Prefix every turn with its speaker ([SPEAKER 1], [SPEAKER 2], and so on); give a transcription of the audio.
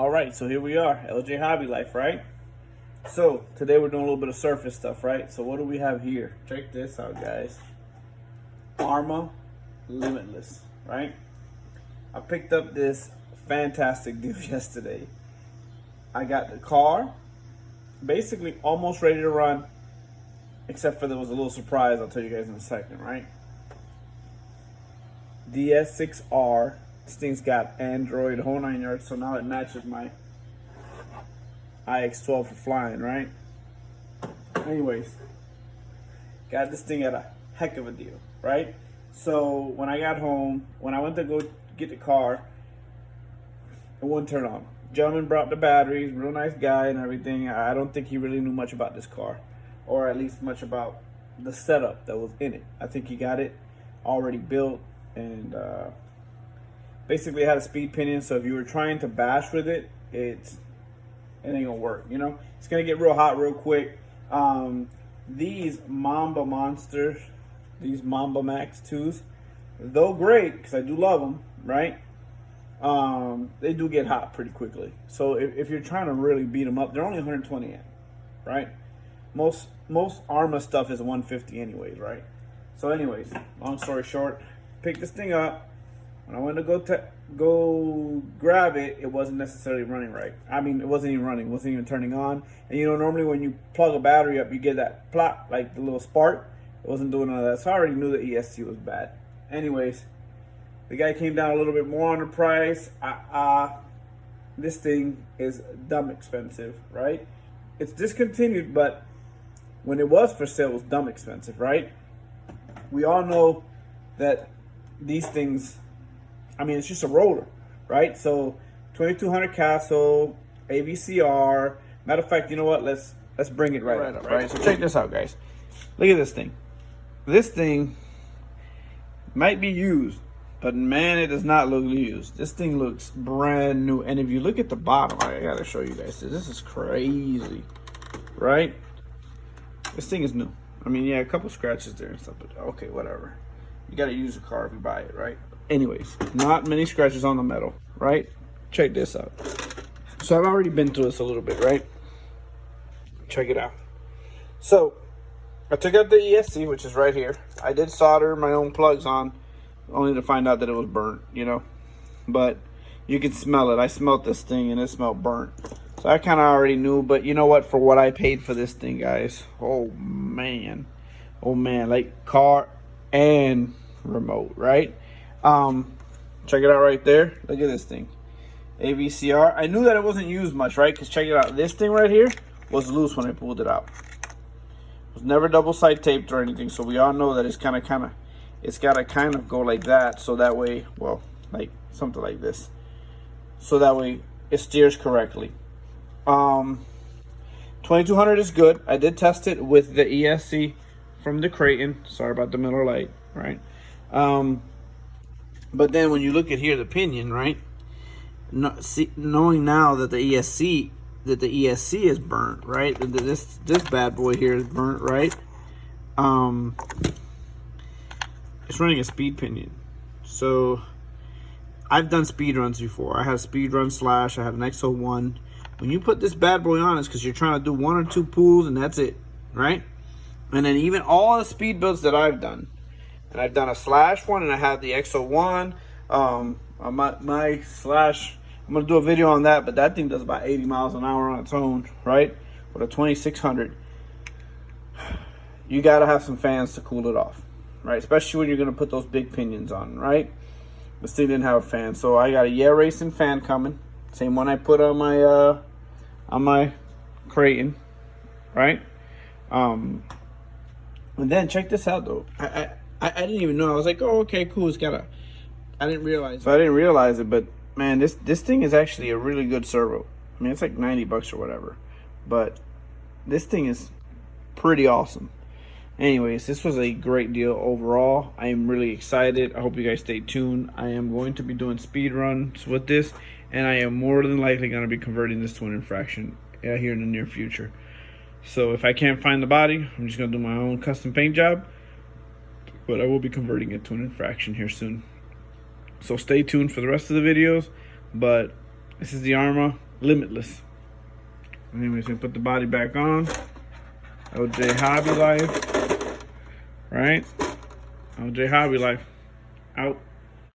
[SPEAKER 1] Alright, so here we are, LJ Hobby Life, right? So, today we're doing a little bit of surface stuff, right? So what do we have here? Check this out, guys. Arrma Limitless, right? I picked up this fantastic deal yesterday. I got the car, basically almost ready to run, except for there was a little surprise I'll tell you guys in a second, right? DX6R. This thing's got Android, whole 9 yards, so now it matches my iX12 for flying, right? Anyways, got this thing at a heck of a deal, right? So when I got home, when I went to go get the car, it wouldn't turn on. Gentleman brought the batteries, real nice guy and everything. I don't think he really knew much about this car, or at least much about the setup that was in it. I think he got it already built, and basically it had a speed pinion, so if you were trying to bash with it, it ain't gonna work, you know? It's gonna get real hot real quick. These Mamba Monsters, these Mamba Max 2s, though great, because I do love them, right? They do get hot pretty quickly. So if you're trying to really beat them up, they're only 120 amp, right? Most Arrma stuff is 150 anyways, right? So anyways, long story short, picked this thing up. When I went to go grab it, it wasn't necessarily running right. I mean, it wasn't even running. It wasn't even turning on. And you know, normally when you plug a battery up, you get that plop, like the little spark. It wasn't doing none of that. So I already knew the ESC was bad. Anyways, the guy came down a little bit more on the price. This thing is dumb expensive, right? It's discontinued, but when it was for sale, it was dumb expensive, right? We all know that these things, I mean, it's just a roller, right? So 2200 Castle, AVCR. Matter of fact, you know what? Let's bring it right up, right? So check this out, guys. Look at this thing. This thing might be used, but man, it does not look used. This thing looks brand new. And if you look at the bottom, I gotta show you guys this. This is crazy, right? This thing is new. I mean, yeah, a couple scratches there and stuff, but okay, whatever. You gotta use the car if you buy it, right? Anyways, not many scratches on the metal, right? Check this out. So I've already been through this a little bit, right? Check it out. So I took out the ESC, which is right here. I did solder my own plugs on, only to find out that it was burnt, you know? But you can smell it. I smelled this thing and it smelled burnt. So I kind of already knew, but you know what? For what I paid for this thing, guys, oh man, like car and remote, right? Check it out right there. Look at this thing, AVCR. I knew that it wasn't used much, right? Because check it out, this thing right here was loose when I pulled it out. It was never double side taped or anything, so we all know that it's it's gotta kind of go like that, so that way, well, like something like this, so that way it steers correctly. 2200 is good. I did test it with the ESC from the Creighton. Sorry about the Miller Lite, right? But then when you look at here, the pinion, right? Knowing now that the ESC is burnt, right? This bad boy here is burnt, right? It's running a speed pinion. So I've done speed runs before. I had a speed run slash. I had an XO1. When you put this bad boy on, it's because you're trying to do 1 or 2 pulls and that's it, right? And then even all the speed builds that I've done, and I've done a slash one, and I had the XO1. My slash, I'm gonna do a video on that, but that thing does about 80 miles an hour on its own, right? With a 2600. You gotta have some fans to cool it off, right? Especially when you're gonna put those big pinions on, right? This thing didn't have a fan, so I got a Yeah Racing fan coming. Same one I put on my Creighton, right? And then check this out though. I didn't even know. I was like, oh, okay, cool. It's got a. I didn't realize. So I didn't realize it, but man, this thing is actually a really good servo. I mean, it's like 90 bucks or whatever, but this thing is pretty awesome. Anyways, this was a great deal overall. I am really excited. I hope you guys stay tuned. I am going to be doing speed runs with this, and I am more than likely going to be converting this to an infraction here in the near future. So if I can't find the body, I'm just going to do my own custom paint job, but I will be converting it to an infraction here soon. So stay tuned for the rest of the videos, but this is the Arrma Limitless. Anyways, we put the body back on. OJ Hobby Life. Right? OJ Hobby Life. Out.